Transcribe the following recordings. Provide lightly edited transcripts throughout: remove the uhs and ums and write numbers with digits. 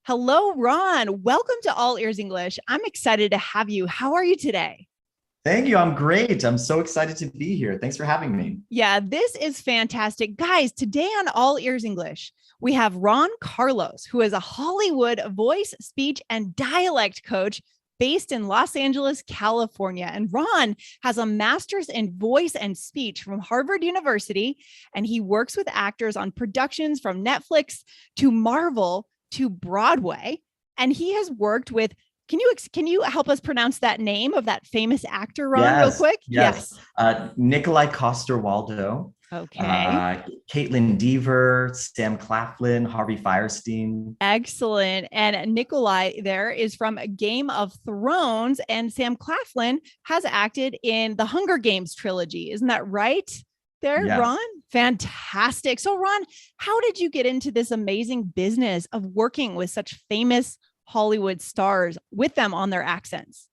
Hello, Ron. Welcome to All Ears English. I'm excited to have you. How are you today? Thank you. I'm great. I'm so excited to be here. Thanks for having me. Yeah, this is fantastic. Guys, today on All Ears English, we have Ron Carlos, who is a Hollywood voice, speech, and dialect coach based in Los Angeles, California. And Ron has a master's in voice and speech from Harvard University, and he works with actors on productions from Netflix to Marvel to Broadway. And he has worked with can you help us pronounce that name of that famous actor, Ron, real Yes, quick? yes. Yes. Nikolai Coster-Waldau, Okay. Kaitlyn Dever, Sam Claflin, Harvey Firestein. Excellent. And Nikolai there is from Game of Thrones, and Sam Claflin has acted in the Hunger Games trilogy. Isn't that right? There, Ron? Yes. Fantastic. So, Ron, how did you get into this amazing business of working with such famous Hollywood stars with them on their accents?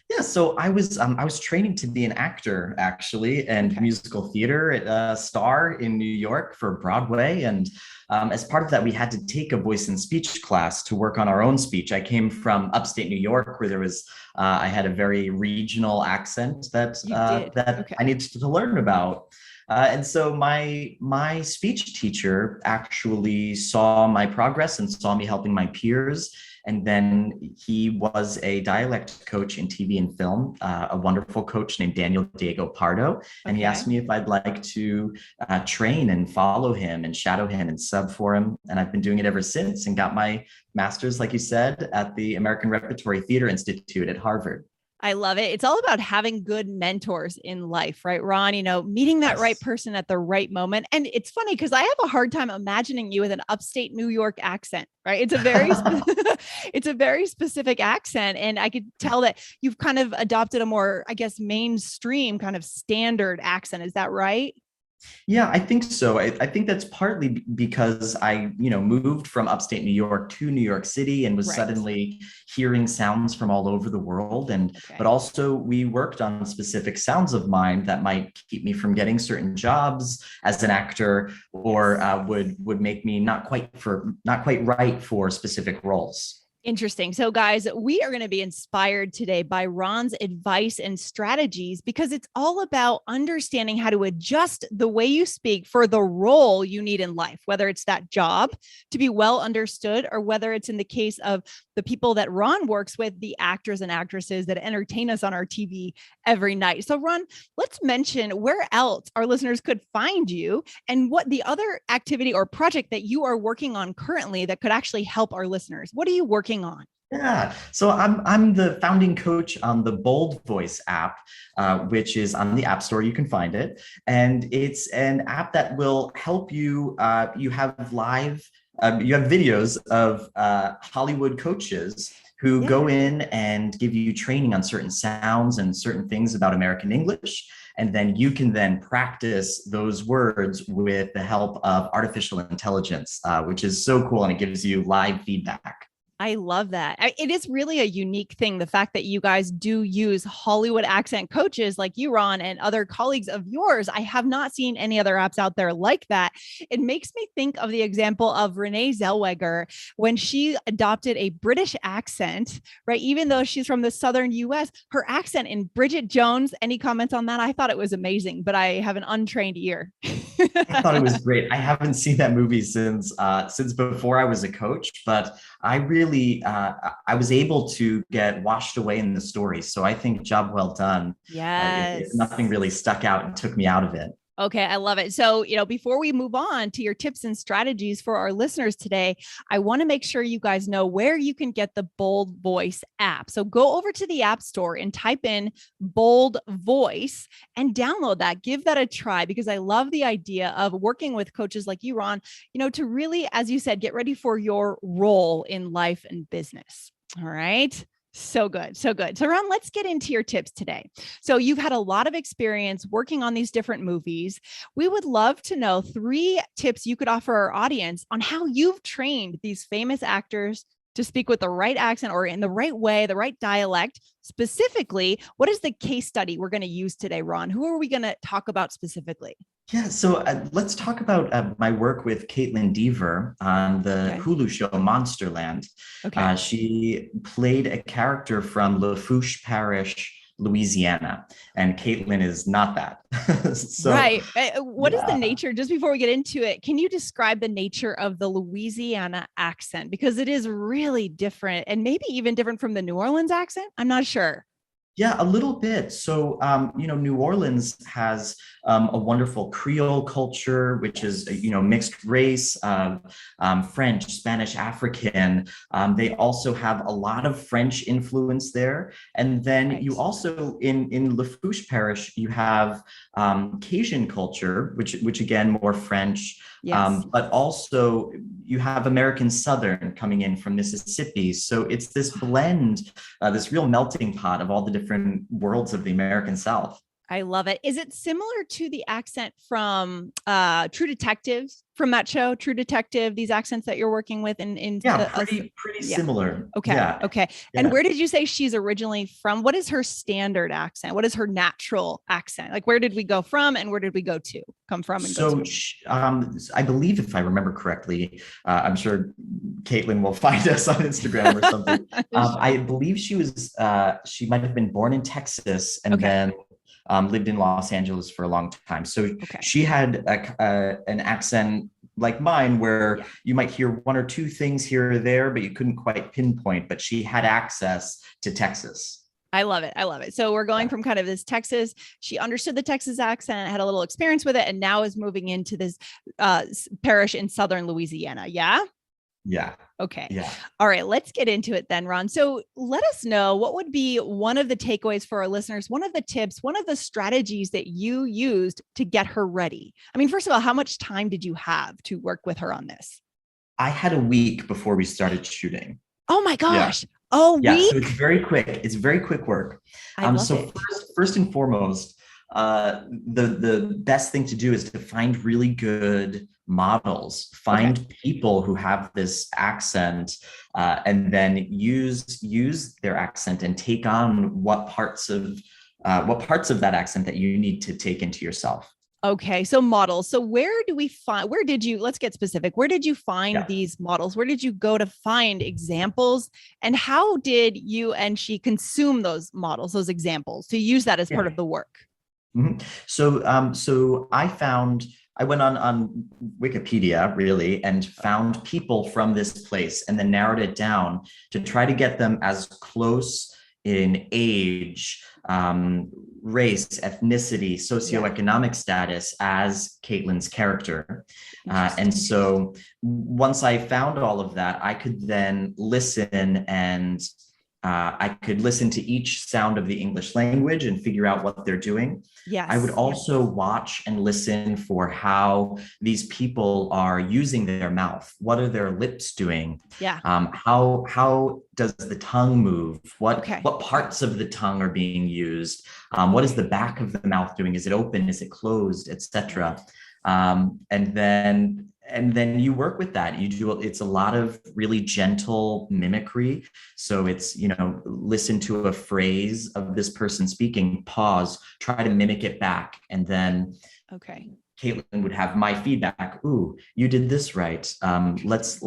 Yeah, so I was training to be an actor actually, and Okay. musical theater star in New York for Broadway. And as part of that, we had to take a voice and speech class to work on our own speech. I came from upstate New York, where I had a very regional accent that You did. that Okay. I needed to learn about. And so my speech teacher actually saw my progress and saw me helping my peers. And then he was a dialect coach in TV and film, a wonderful coach named Daniel Diego Pardo. And he Okay. asked me if I'd like to train and follow him and shadow him and sub for him. And I've been doing it ever since and got my master's, like you said, at the American Repertory Theater Institute at Harvard. I love it. It's all about having good mentors in life, right, Ron? Meeting that right Yes. person at the right moment. And it's funny because I have a hard time imagining you with an upstate New York accent, right? It's a very specific accent, and I could tell that you've kind of adopted a more, I guess, mainstream kind of standard accent. Is that right? Yeah, I think so. I think that's partly because I moved from upstate New York to New York City and was Right. suddenly hearing sounds from all over the world. But Okay. also we worked on specific sounds of mine that might keep me from getting certain jobs as an actor, or Yes. would make me not quite right for specific roles. Interesting. So, guys, we are going to be inspired today by Ron's advice and strategies because it's all about understanding how to adjust the way you speak for the role you need in life, whether it's that job to be well understood, or whether it's in the case of the people that Ron works with, the actors and actresses that entertain us on our TV every night. So, Ron, let's mention where else our listeners could find you and what the other activity or project that you are working on currently that could actually help our listeners. What are you working on? Yeah, so I'm the founding coach on the Bold Voice app, which is on the App Store. You can find it, and it's an app that will help you. You have videos of Hollywood coaches who Yeah. go in and give you training on certain sounds and certain things about American English. And then you can then practice those words with the help of artificial intelligence, which is so cool. And it gives you live feedback. I love that. It is really a unique thing. The fact that you guys do use Hollywood accent coaches like you, Ron, and other colleagues of yours. I have not seen any other apps out there like that. It makes me think of the example of Renee Zellweger when she adopted a British accent, right? Even though she's from the Southern US, her accent in Bridget Jones, any comments on that? I thought it was amazing, but I have an untrained ear. I thought it was great. I haven't seen that movie since before I was a coach, but I was able to get washed away in the story. So I think job well done. If nothing Yes. really stuck out and took me out of it. Okay, I love it. So, before we move on to your tips and strategies for our listeners today, I want to make sure you guys know where you can get the Bold Voice app. So, go over to the App Store and type in Bold Voice and download that. Give that a try because I love the idea of working with coaches like you, Ron, to really, as you said, get ready for your role in life and business. All right. So good. So good. So, Ron, let's get into your tips today. So, you've had a lot of experience working on these different movies. We would love to know 3 tips you could offer our audience on how you've trained these famous actors to speak with the right accent or in the right way, the right dialect. Specifically, what is the case study we're going to use today, Ron? Who are we going to talk about specifically? Yeah, so let's talk about my work with Kaitlyn Dever on the Okay. Hulu show Monsterland. Okay. She played a character from Lafourche Parish, Louisiana, and Kaitlyn is not that. So, Right. What is the yeah. nature, just before we get into it, can you describe the nature of the Louisiana accent? Because it is really different and maybe even different from the New Orleans accent. I'm not sure. Yeah, a little bit. So, New Orleans has a wonderful Creole culture, which is, mixed race, French, Spanish, African. They also have a lot of French influence there. And then Right. you also, in Lafourche Parish, you have Cajun culture, which again, more French. Yes. But also you have American Southern coming in from Mississippi. So it's this blend, this real melting pot of all the different worlds of the American South. I love it. Is it similar to the accent from True Detectives, from that show, True Detective, these accents that you're working with in Yeah, the pretty yeah. similar. Okay. Yeah, Okay. And yeah. where did you say she's originally from? What is her standard accent? What is her natural accent? Like, where did we go from and where did we go to? Come from and go to? So I believe, if I remember correctly, I'm sure Kaitlyn will find us on Instagram or something. Sure. I believe she might have been born in Texas and Okay. then lived in Los Angeles for a long time. So Okay. she had an accent like mine, where Yeah. you might hear one or two things here or there, but you couldn't quite pinpoint. But she had access to Texas. I love it. I love it. So we're going Yeah. from kind of this Texas, she understood the Texas accent, had a little experience with it, and now is moving into this parish in Southern Louisiana. Yeah. Yeah. Okay. Yeah. All right. Let's get into it then, Ron. So let us know what would be one of the takeaways for our listeners, one of the tips, one of the strategies that you used to get her ready. I mean, first of all, how much time did you have to work with her on this? I had a week before we started shooting. Oh my Yeah. gosh. A Yeah, so it's week? very quick. It's very quick work. I love So it. first and foremost, the best thing to do is to find really good models, Okay. find people who have this accent, and then use their accent and take on what parts of that accent that you need to take into yourself. Okay, so models. So where did you, let's get specific. Where did you find Yeah. these models? Where did you go to find examples? And how did you and she consume those models, those examples, to use that as part Yeah. of the work? Mhm. So I went on Wikipedia really and found people from this place and then narrowed it down to try to get them as close in age, race, ethnicity, socioeconomic status as Kaitlyn's character. And so once I found all of that, I could then listen and I could listen to each sound of the English language and figure out what they're doing. Yes. I would also watch and listen for how these people are using their mouth. What are their lips doing? Yeah. How does the tongue move? Okay. What parts of the tongue are being used? What is the back of the mouth doing? Is it open? Is it closed? Etc. And then you work with that. It's a lot of really gentle mimicry. So it's, listen to a phrase of this person speaking, pause, try to mimic it back. And then Okay. Kaitlyn would have my feedback. Ooh, you did this right. Let's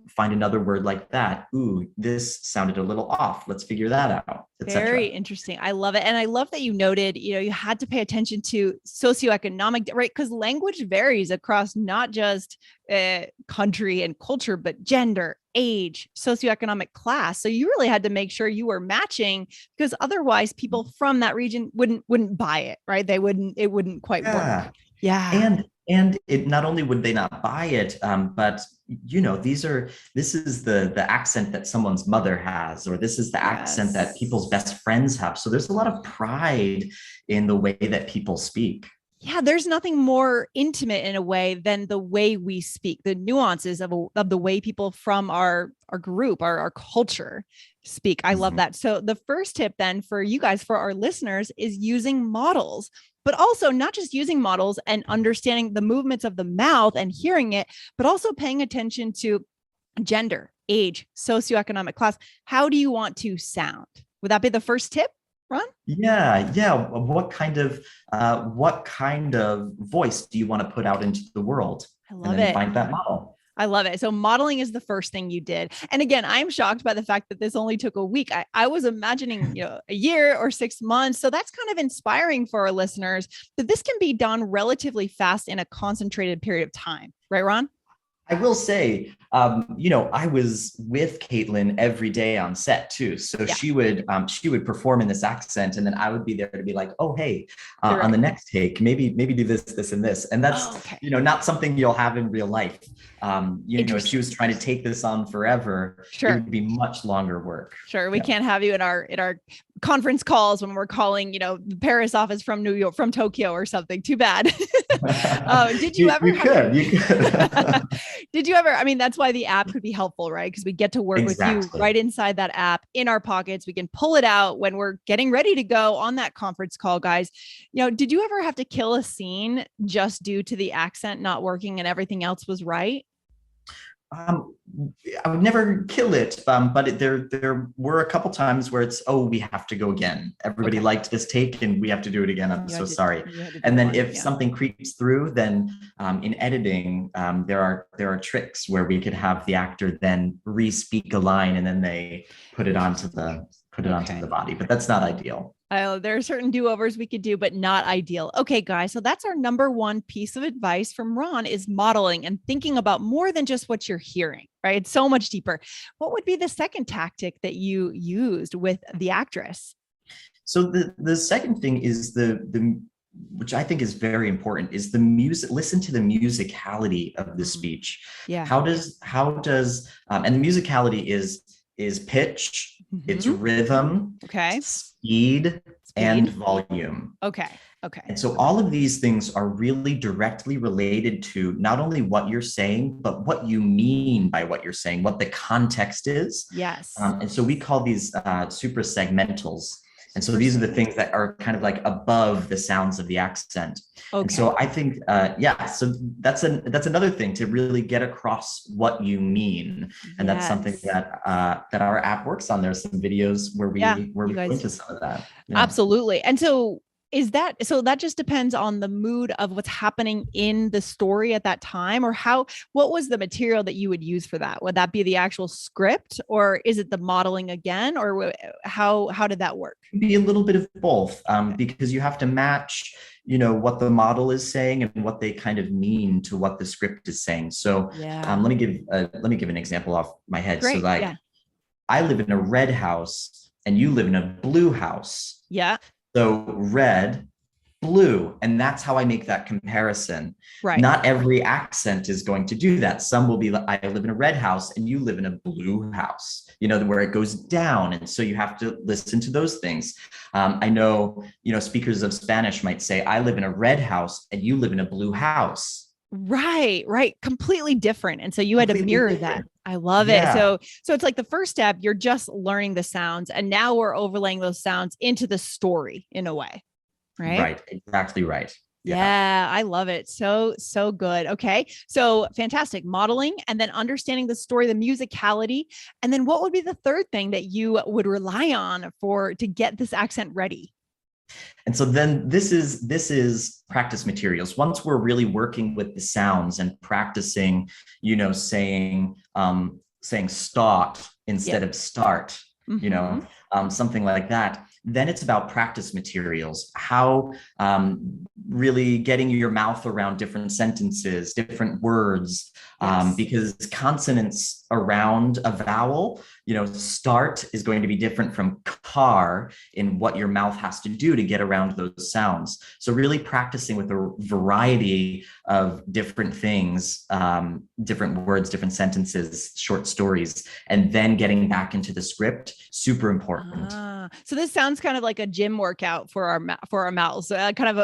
find another word like that. Ooh, this sounded a little off. Let's figure that out, etc. Very interesting. I love it. And I love that you noted, you had to pay attention to socioeconomic, right? Because language varies across not just country and culture, but gender, age, socioeconomic class. So you really had to make sure you were matching, because otherwise people from that region wouldn't buy it, right? It wouldn't quite work. Yeah. And it not only would they not buy it, but this is the accent that someone's mother has, or this is the accent that people's best friends have. So there's a lot of pride in the way that people speak. Yeah, there's nothing more intimate in a way than the way we speak, the nuances of the way people from our group, our culture speak. I love that. So the first tip then for you guys, for our listeners, is using models, but also not just using models and understanding the movements of the mouth and hearing it, but also paying attention to gender, age, socioeconomic class. How do you want to sound? Would that be the first tip? Ron? Yeah. What kind of voice do you want to put out into the world? I And love then it. find that model. I love it. So modeling is the first thing you did. And again, I'm shocked by the fact that this only took a week. I was imagining, a year or 6 months. So that's kind of inspiring for our listeners that this can be done relatively fast in a concentrated period of time. Right, Ron? I will say, I was with Kaitlyn every day on set too. So Yeah. she would perform in this accent, and then I would be there to be like, oh, hey, You're on right. the next take, maybe do this, and this, and that's Oh, okay. not something you'll have in real life. If she Interesting. was trying to take this on forever, it Sure. would be much longer work. Sure. We Yeah. can't have you in our conference calls when we're calling, the Paris office from New York, from Tokyo or something. Too bad. Did you ever you have could, you could. Did you ever? I mean, that's why the app could be helpful, right? Because we get to work with you Exactly. right inside that app in our pockets. We can pull it out when we're getting ready to go on that conference call, guys. Did you ever have to kill a scene just due to the accent not working and everything else was right? Um, I would never kill it, but there were a couple times where it's, oh, we have to go again. Everybody Okay. liked this take, and we have to do it again. I'm You so had to, sorry. you had to do And then one. if Yeah. something creeps through, then in editing, there are tricks where we could have the actor then re-speak a line, and then they put it onto the body. But that's not ideal. There are certain do-overs we could do, but not ideal. Okay, guys. So that's our number one piece of advice from Ron is modeling and thinking about more than just what you're hearing, right? It's so much deeper. What would be the second tactic that you used with the actress? So the second thing is the which I think is very important is the music. Listen to the musicality of the speech. Yeah. How does and the musicality is pitch, it's rhythm, Okay. speed, and volume. Okay. Okay. And so all of these things are really directly related to not only what you're saying, but what you mean by what you're saying, what the context is. Yes. And so we call these super segmentals. And so these are the things that are kind of like above the sounds of the accent. Okay. And so I think, so that's another thing to really get across what you mean. And that's something that our app works on. There's some videos where we go into some of that. Yeah. Absolutely. And so that just depends on the mood of what's happening in the story at that time, or what was the material that you would use for that? Would that be the actual script, or is it the modeling again, or how did that work? Be a little bit of both, because you have to match, what the model is saying and what they kind of mean to what the script is saying. So let me give an example off my head. Great. So I live in a red house and you live in a blue house. Yeah. So red, blue, and that's how I make that comparison. Right. Not every accent is going to do that. Some will be like, I live in a red house and you live in a blue house, where it goes down. And so you have to listen to those things. I know, speakers of Spanish might say, I live in a red house and you live in a blue house. Right. Completely different. And so you had to mirror that. I love it. So it's like the first step, you're just learning the sounds, and now we're overlaying those sounds into the story in a way. Right. Right. Exactly right. Yeah, I love it. So good. Okay. So fantastic modeling, and then understanding the story, the musicality. And then what would be the third thing that you would rely on to get this accent ready? And so then this is practice materials. Once we're really working with the sounds and practicing, saying start instead of start, something like that. Then it's about practice materials, how really getting your mouth around different sentences, different words, because consonants around a vowel, start is going to be different from car in what your mouth has to do to get around those sounds. So really practicing with a variety of different things, different words, different sentences, short stories, and then getting back into the script, super important. So this sounds kind of like a gym workout for our mouths, kind of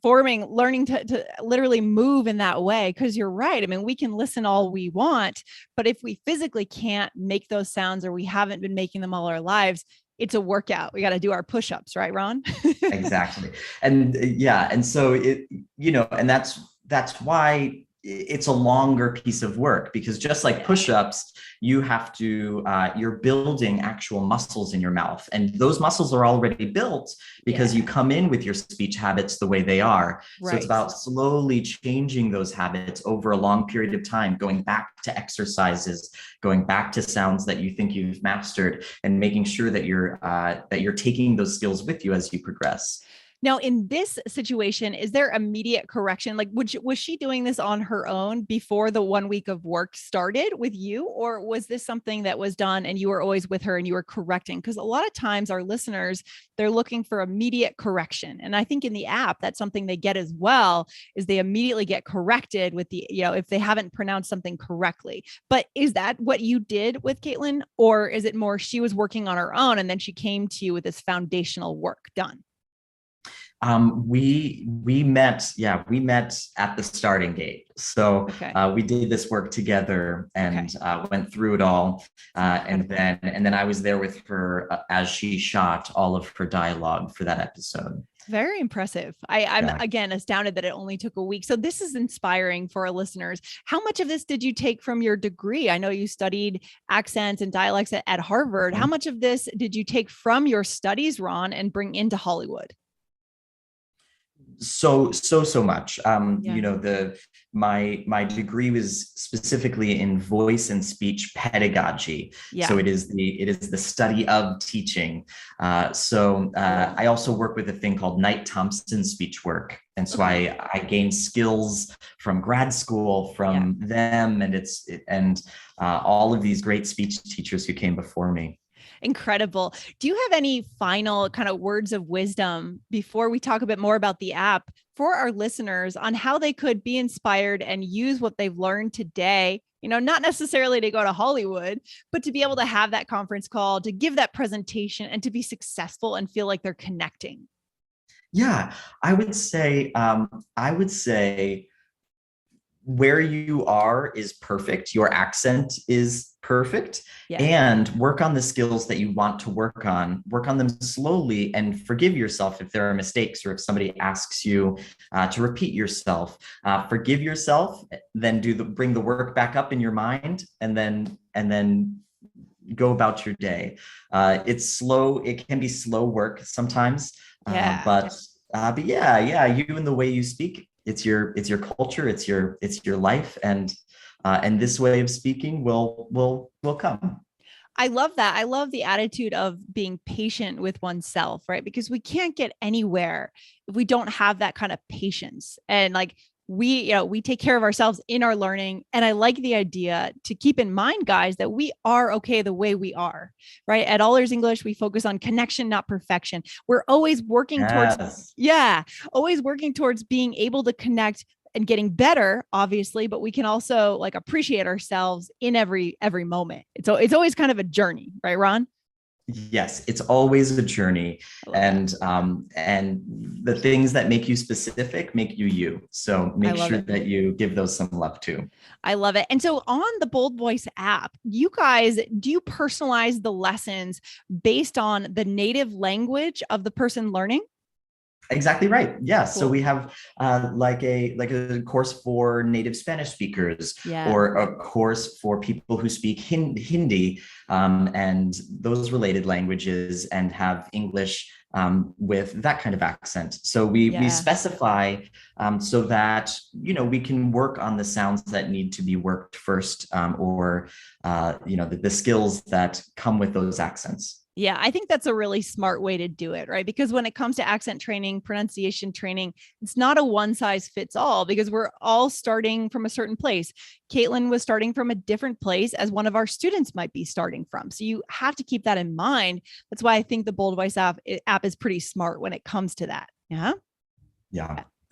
learning to literally move in that way. Because you're right. I mean, we can listen all we want, but if we physically can't make those sounds, or we haven't been making them all our lives, it's a workout. We got to do our push-ups, right, Ron? Exactly. And and so and that's why it's a longer piece of work, because just like push-ups, you have to you're building actual muscles in your mouth, and those muscles are already built because you come in with your speech habits the way they are. So it's about slowly changing those habits over a long period of time, going back to exercises, going back to sounds that you think you've mastered, and making sure that you're taking those skills with you as you progress. Now, in this situation, is there immediate correction? Like, was she doing this on her own before the 1 week of work started with you? Or was this something that was done and you were always with her and you were correcting? Because a lot of times our listeners, they're looking for immediate correction. And I think in the app, that's something they get as well, is they immediately get corrected with the, if they haven't pronounced something correctly. But is that what you did with Kaitlyn? Or is it more she was working on her own and then she came to you with this foundational work done? We met at the starting gate. So we did this work together and went through it all. And then I was there with her as she shot all of her dialogue for that episode. Very impressive. I'm again astounded that it only took a week. So this is inspiring for our listeners. How much of this did you take from your degree? I know you studied accents and dialects at Harvard. How much of this did you take from your studies, Ron, and bring into Hollywood? So much. My degree was specifically in voice and speech pedagogy. So it is the study of teaching. I also work with a thing called Knight Thompson speech work. And so I gained skills from grad school from them, and all of these great speech teachers who came before me. Incredible. Do you have any final kind of words of wisdom before we talk a bit more about the app for our listeners on how they could be inspired and use what they've learned today? Not necessarily to go to Hollywood, but to be able to have that conference call, to give that presentation, and to be successful and feel like they're connecting. Yeah, I would say where you are is perfect. Your accent is perfect. And work on the skills that you want to work on them slowly, and forgive yourself if there are mistakes, or if somebody asks you to repeat yourself. Forgive yourself, then bring the work back up in your mind, and then go about your day. It's slow. It can be slow work sometimes, but you and the way you speak, it's your culture, it's your life, and this way of speaking will come. I love that. I love the attitude of being patient with oneself, right? Because we can't get anywhere if we don't have that kind of patience. And like we take care of ourselves in our learning. And I like the idea to keep in mind, guys, that we are okay the way we are, right? At All Ears English, we focus on connection, not perfection. We're always working towards being able to connect and getting better, obviously, but we can also like appreciate ourselves in every moment. It's always kind of a journey, right, Ron? Yes, it's always a journey, and the things that make you specific make you. So make sure that you give those some love too. I love it. And so on the Bold Voice app, you guys, do you personalize the lessons based on the native language of the person learning? Exactly right. Yeah. Cool. So we have like a course for native Spanish speakers, or a course for people who speak Hindi and those related languages, and have English with that kind of accent. So we specify so that we can work on the sounds that need to be worked first, or the skills that come with those accents. Yeah, I think that's a really smart way to do it, right? Because when it comes to accent training, pronunciation training, it's not a one size fits all, because we're all starting from a certain place. Kaitlyn was starting from a different place as one of our students might be starting from. So you have to keep that in mind. That's why I think the Bold Voice app is pretty smart when it comes to that. Yeah.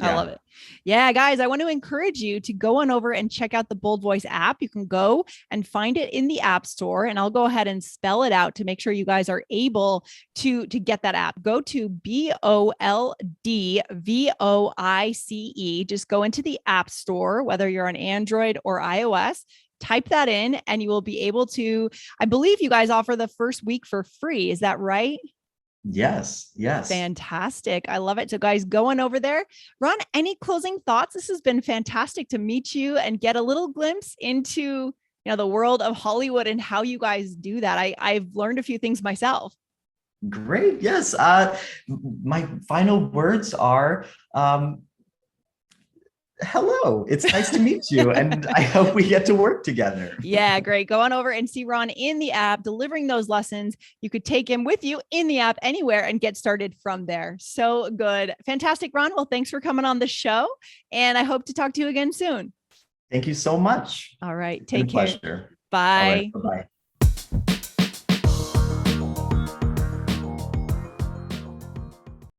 I love it. Yeah, guys, I want to encourage you to go on over and check out the Bold Voice app. You can go and find it in the App Store, and I'll go ahead and spell it out to make sure you guys are able to get that app. Go to BOLDVOICE. Just go into the App Store, whether you're on Android or iOS. Type that in, and you will be able to, I believe you guys offer the first week for free. Is that right? Yes. Yes. Fantastic. I love it. So guys, going over there. Ron, any closing thoughts? This has been fantastic to meet you and get a little glimpse into, the world of Hollywood and how you guys do that. I've learned a few things myself. Great. Yes. My final words are, hello, it's nice to meet you. And I hope we get to work together. Yeah, great. Go on over and see Ron in the app, delivering those lessons. You could take him with you in the app anywhere and get started from there. So good. Fantastic, Ron. Well, thanks for coming on the show. And I hope to talk to you again soon. Thank you so much. All right. Take care. Pleasure. Bye. All right. Bye-bye.